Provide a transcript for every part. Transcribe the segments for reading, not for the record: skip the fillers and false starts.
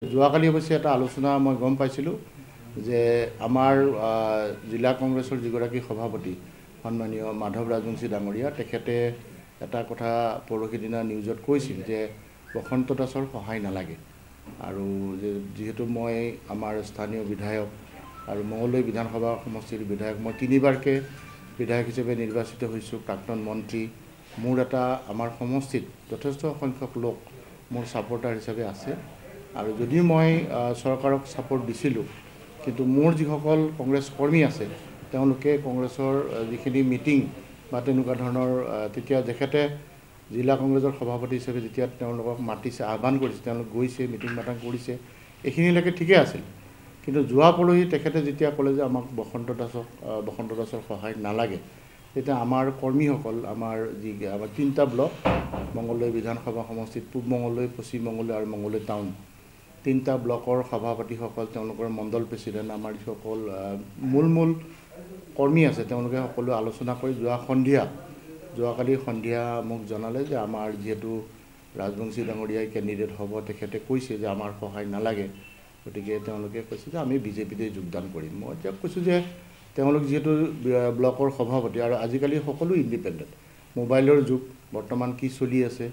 যোৱাকালি অৱশ্যে এটা আলোচনা মই গম পাইছিলোঁ যে আমাৰ জিলা কংগ্ৰেছৰ যিগৰাকী সভাপতি সন্মানীয় মাধৱ ৰাজবংশী ডাঙৰীয়া তেখেতে এটা কথা পৰহি দিনা নিউজত কৈছিল যে বসন্ত দাসৰ সহায় নালাগে আৰু যিহেতু মই আমাৰ স্থানীয় বিধায়ক আৰু মঙলদৈ বিধানসভা সমষ্টিৰ বিধায়ক মই 3বাৰকৈ বিধায়ক হিচাপে নিৰ্বাচিত হৈছোঁ প্ৰাক্তন মন্ত্ৰী মোৰ এটা আমাৰ সমষ্টিত যথেষ্ট সংখ্যক লোক মোৰ ছাপোৰ্টাৰ হিচাপে আছে আৰু যদি মই চৰকাৰক ছাপোৰ্ট দিছিলোঁ কিন্তু মোৰ যিসকল কংগ্ৰেছ কৰ্মী আছে তেওঁলোকে কংগ্ৰেছৰ যিখিনি মিটিং বা তেনেকুৱা ধৰণৰ তেতিয়া তেখেতে জিলা কংগ্ৰেছৰ সভাপতি হিচাপে যেতিয়া তেওঁলোকক মাতিছে আহ্বান কৰিছে তেওঁলোক গৈছে মিটিং মাটাং কৰিছে এইখিনিলৈকে ঠিকে আছিল কিন্তু যোৱা পৰহি তেখেতে যেতিয়া ক'লে যে আমাক বসন্ত দাসৰ সহায় নালাগে তেতিয়া আমাৰ কৰ্মীসকল আমাৰ যি আমাৰ 3টা ব্লক মঙলদৈ বিধানসভা সমষ্টিত পূব মঙলদৈ পশ্চিম মঙলদৈ আৰু মঙলদৈ টাউন 3টা ব্লকৰ সভাপতিসকল তেওঁলোকৰ মণ্ডল প্ৰেচিডেণ্ট আমাৰ যিসকল মূল কৰ্মী আছে তেওঁলোকে সকলো আলোচনা কৰি যোৱাকালি সন্ধিয়া মোক জনালে যে আমাৰ যিহেতু ৰাজবংশী ডাঙৰীয়াই কেণ্ডিডেট হ'ব তেখেতে কৈছে যে আমাৰ সহায় নালাগে গতিকে তেওঁলোকে কৈছে যে আমি বিজেপিতে যোগদান কৰিম মই এতিয়া কৈছোঁ যে তেওঁলোক যিহেতু ব্লকৰ সভাপতি আৰু আজিকালি সকলো ইণ্ডিপেণ্ডেণ্ট মোবাইলৰ যুগ বৰ্তমান কি চলি আছে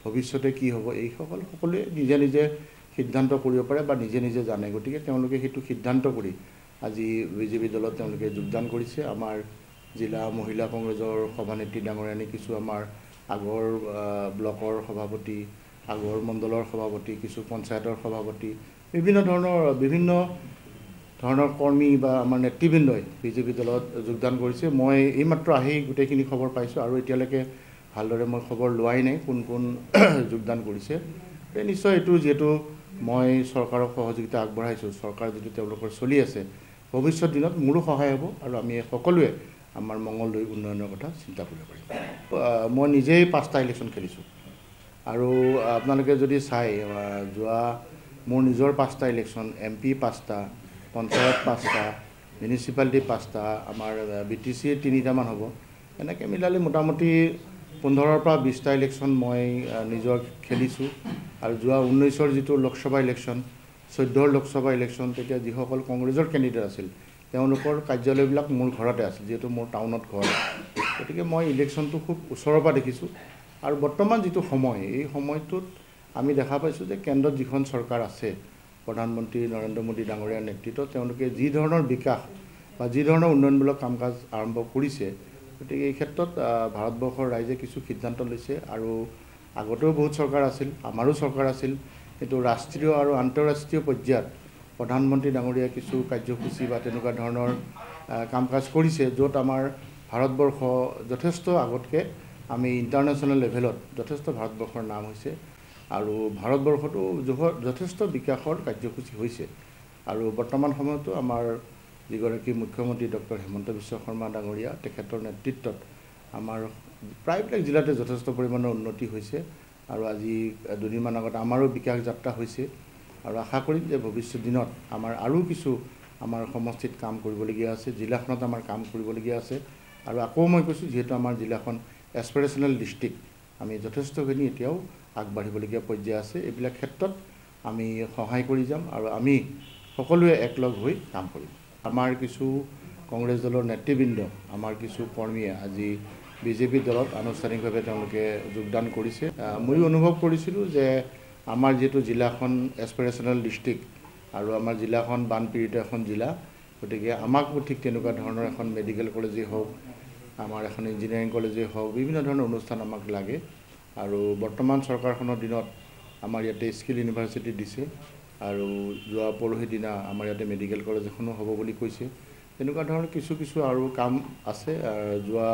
ভৱিষ্যতে কি হ'ব এই সকলোৱে নিজে সিদ্ধান্ত কৰিব পাৰে বা নিজে জানে গতিকে তেওঁলোকে সেইটো সিদ্ধান্ত কৰি আজি বিজেপি দলত তেওঁলোকে যোগদান কৰিছে আমাৰ জিলা মহিলা কংগ্ৰেছৰ সভানেত্ৰী ডাঙৰীয়ানী কিছু আমাৰ আগৰ ব্লকৰ সভাপতি আগৰ মণ্ডলৰ সভাপতি কিছু পঞ্চায়তৰ সভাপতি বিভিন্ন ধৰণৰ কৰ্মী বা আমাৰ নেতৃবৃন্দই বিজেপি দলত যোগদান কৰিছে মই এইমাত্ৰ আহি গোটেইখিনি খবৰ পাইছোঁ আৰু এতিয়ালৈকে ভালদৰে মই খবৰ লোৱাই নাই কোন যোগদান কৰিছে নিশ্চয় এইটো যিহেতু মই চৰকাৰক সহযোগিতা আগবঢ়াইছোঁ চৰকাৰ যিটো তেওঁলোকৰ চলি আছে ভৱিষ্যত দিনত মোৰো সহায় হ'ব আৰু আমি সকলোৱে আমাৰ মঙলদৈ উন্নয়নৰ কথা চিন্তা কৰিব পাৰিম মই নিজেই 5টা ইলেকশ্যন খেলিছোঁ আৰু আপোনালোকে যদি চাই যোৱা মোৰ নিজৰ 5টা ইলেকশ্যন MP 5টা পঞ্চায়ত 5টা মিউনিচিপালিটি 5টা আমাৰ BTC 3টামান হ'ব এনেকৈ মিলালে মোটামুটি 15ৰ পৰা 20টা ইলেকশ্যন মই নিজৰ খেলিছোঁ আৰু যোৱা 19ৰ যিটো লোকসভা ইলেকশ্যন 14ৰ লোকসভা ইলেকশ্যন তেতিয়া যিসকল কংগ্ৰেছৰ কেণ্ডিডেট আছিল তেওঁলোকৰ কাৰ্যালয়বিলাক মোৰ ঘৰতে আছিল যিহেতু মোৰ টাউনত ঘৰ গতিকে মই ইলেকশ্যনটো খুব ওচৰৰ পৰা দেখিছোঁ আৰু বৰ্তমান যিটো সময় এই সময়টোত আমি দেখা পাইছোঁ যে কেন্দ্ৰত যিখন চৰকাৰ আছে প্ৰধানমন্ত্ৰী নৰেন্দ্ৰ মোদী ডাঙৰীয়াৰ নেতৃত্বত তেওঁলোকে যি ধৰণৰ বিকাশ বা যি ধৰণৰ উন্নয়নমূলক কাম কাজ আৰম্ভ কৰিছে গতিকে এই ক্ষেত্ৰত ভাৰতবৰ্ষৰ ৰাইজে কিছু সিদ্ধান্ত লৈছে আৰু আগতেও বহুত চৰকাৰ আছিল আমাৰো চৰকাৰ আছিল কিন্তু ৰাষ্ট্ৰীয় আৰু আন্তঃৰাষ্ট্ৰীয় পৰ্যায়ত প্ৰধানমন্ত্ৰী ডাঙৰীয়াই কিছু কাৰ্যসূচী বা তেনেকুৱা ধৰণৰ কাম কাজ কৰিছে য'ত আমাৰ ভাৰতবৰ্ষ যথেষ্ট আগতকৈ আমি ইণ্টাৰনেশ্যনেল লেভেলত যথেষ্ট ভাৰতবৰ্ষৰ নাম হৈছে আৰু ভাৰতবৰ্ষতো যথেষ্ট বিকাশৰ কাৰ্যসূচী হৈছে আৰু বৰ্তমান সময়তো আমাৰ যিগৰাকী মুখ্যমন্ত্ৰী ডক্টৰ হিমন্ত বিশ্ব শৰ্মা ডাঙৰীয়া তেখেতৰ নেতৃত্বত আমাৰ প্ৰায়বিলাক জিলাতে যথেষ্ট পৰিমাণৰ উন্নতি হৈছে আৰু আজি দুদিনমান আগত আমাৰো বিকাশ যাত্ৰা হৈছে আৰু আশা কৰিম যে ভৱিষ্যত দিনত আমাৰ আৰু কিছু আমাৰ সমষ্টিত কাম কৰিবলগীয়া আছে জিলাখনত আমাৰ কাম কৰিবলগীয়া আছে আৰু আকৌ মই কৈছোঁ যিহেতু আমাৰ জিলাখন এছপিৰেশ্যনেল ডিষ্ট্ৰিক্ট আমি যথেষ্টখিনি এতিয়াও আগবাঢ়িবলগীয়া পৰ্যায় আছে এইবিলাক ক্ষেত্ৰত আমি সহায় কৰি যাম আৰু আমি সকলোৱে একলগ হৈ কাম কৰিম আমাৰ কিছু কংগ্ৰেছ দলৰ নেতৃবৃন্দ আমাৰ কিছু কৰ্মীয়ে আজি বিজেপি দলত আনুষ্ঠানিকভাৱে তেওঁলোকে যোগদান কৰিছে ময়ো অনুভৱ কৰিছিলোঁ যে আমাৰ যিহেতু জিলাখন এছপিৰেশ্যনেল ডিষ্ট্ৰিক্ট আৰু আমাৰ জিলাখন বানপীড়িত এখন জিলা গতিকে আমাকো ঠিক তেনেকুৱা ধৰণৰ এখন মেডিকেল কলেজেই হওক আমাৰ এখন ইঞ্জিনিয়াৰিং কলেজেই হওক বিভিন্ন ধৰণৰ অনুষ্ঠান আমাক লাগে আৰু বৰ্তমান চৰকাৰখনৰ দিনত আমাৰ ইয়াতে স্কিল ইউনিভাৰ্চিটি দিছে আৰু যোৱা পৰহি দিনা আমাৰ ইয়াতে মেডিকেল কলেজ এখনো হ'ব বুলি কৈছে তেনেকুৱা ধৰণৰ কিছু আৰু কাম আছে যোৱা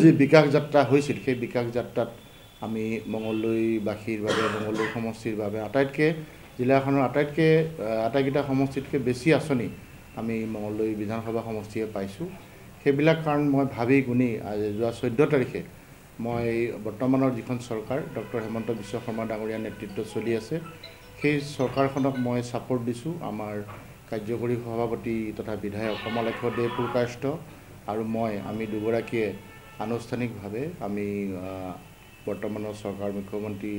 যি বিকাশ যাত্ৰা হৈছিল সেই বিকাশ যাত্ৰাত আমি মঙলদৈবাসীৰ বাবে মঙলদৈ সমষ্টিৰ বাবে জিলাখনৰ আটাইকেইটা সমষ্টিতকৈ বেছি আঁচনি আমি মঙলদৈ বিধানসভা সমষ্টিয়ে পাইছোঁ সেইবিলাক কাৰণ মই ভাবি গুণি যোৱা 14 তাৰিখে মই বৰ্তমানৰ যিখন চৰকাৰ ডক্টৰ হিমন্ত বিশ্ব শৰ্মা ডাঙৰীয়াৰ নেতৃত্বত চলি আছে সেই চৰকাৰখনক মই ছাপোৰ্ট দিছোঁ আমাৰ কাৰ্যকৰী সভাপতি তথা বিধায়ক কমলাক্ষ দে পুৰকায়স্থ আৰু আমি দুগৰাকীয়ে আনুষ্ঠানিকভাৱে আমি বৰ্তমানৰ চৰকাৰ মুখ্যমন্ত্ৰী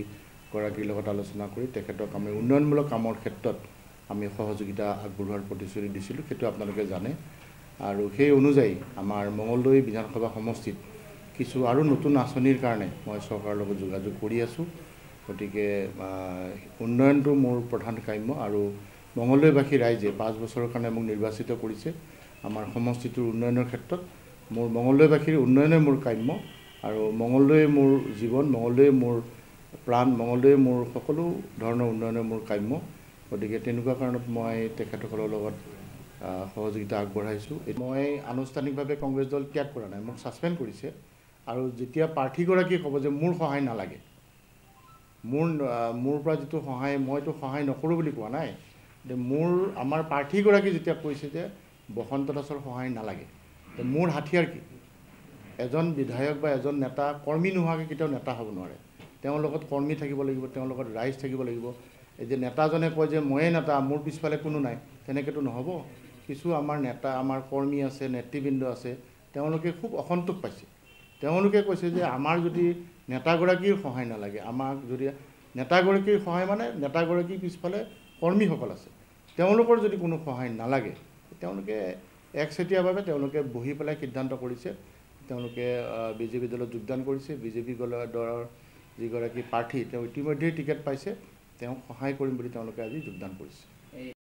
গৰাকীৰ লগত আলোচনা কৰি তেখেতক আমি উন্নয়নমূলক কামৰ ক্ষেত্ৰত আমি সহযোগিতা আগবঢ়োৱাৰ প্ৰতিশ্ৰুতি দিছিলোঁ, সেইটো আপোনালোকে জানে। আৰু সেই অনুযায়ী আমাৰ মঙলদৈ বিধানসভা সমষ্টিত কিছু আৰু নতুন আঁচনিৰ কাৰণে মই চৰকাৰৰ লগত যোগাযোগ কৰি আছোঁ। গতিকে উন্নয়নটো মোৰ প্ৰধান কাম্য আৰু মঙলদৈবাসী ৰাইজে 5 বছৰৰ কাৰণে মোক নিৰ্বাচিত কৰিছে। আমাৰ সমষ্টিটোৰ উন্নয়নৰ ক্ষেত্ৰত মোৰ মঙলদৈবাসীৰ উন্নয়নে মোৰ কাম্য আৰু মঙলদৈ মোৰ জীৱন, মঙলদৈ মোৰ প্ৰাণ, মঙলদৈ মোৰ সকলো ধৰণৰ উন্নয়নে মোৰ কাম্য। গতিকে তেনেকুৱা কাৰণত মই তেখেতসকলৰ লগত সহযোগিতা আগবঢ়াইছোঁ। মই আনুষ্ঠানিকভাৱে কংগ্ৰেছ দল ত্যাগ কৰা নাই, মোক ছাছপেণ্ড কৰিছে। আৰু যেতিয়া প্ৰাৰ্থীগৰাকীয়ে ক'ব যে মোৰ সহায় নালাগে, মোৰ পৰা যিটো সহায়, মইতো সহায় নকৰোঁ বুলি কোৱা নাই, আমাৰ প্ৰাৰ্থীগৰাকী যেতিয়া কৈছে যে বসন্ত দাসৰ সহায় নালাগে, মোৰ হাথিয়াৰ কি? এজন বিধায়ক বা এজন নেতা কৰ্মী নোহোৱাকৈ কেতিয়াও নেতা হ'ব নোৱাৰে। তেওঁৰ লগত কৰ্মী থাকিব লাগিব, তেওঁৰ লগত ৰাইজ থাকিব লাগিব। এই যে নেতাজনে কয় যে ময়ে নেতা, মোৰ পিছফালে কোনো নাই, তেনেকৈতো নহ'ব। কিছু আমাৰ নেতা, আমাৰ কৰ্মী আছে, নেতৃবৃন্দ আছে, তেওঁলোকে খুব অসন্তোষ পাইছে। তেওঁলোকে কৈছে যে আমাৰ যদি নেতাগৰাকীৰ সহায় নালাগে, আমাক যদি নেতাগৰাকীৰ সহায় মানে নেতাগৰাকীৰ পিছফালে কৰ্মীসকল আছে, তেওঁলোকৰ যদি কোনো সহায় নালাগে, তেওঁলোকে একচেটিয়াভাৱে তেওঁলোকে বহি পেলাই সিদ্ধান্ত কৰিছে। তেওঁলোকে বিজেপি দলত যোগদান কৰিছে। বিজেপি দলৰ যিগৰাকী প্ৰাৰ্থী তেওঁ ইতিমধ্যেই টিকেট পাইছে, তেওঁক সহায় কৰিম বুলি তেওঁলোকে আজি যোগদান কৰিছে।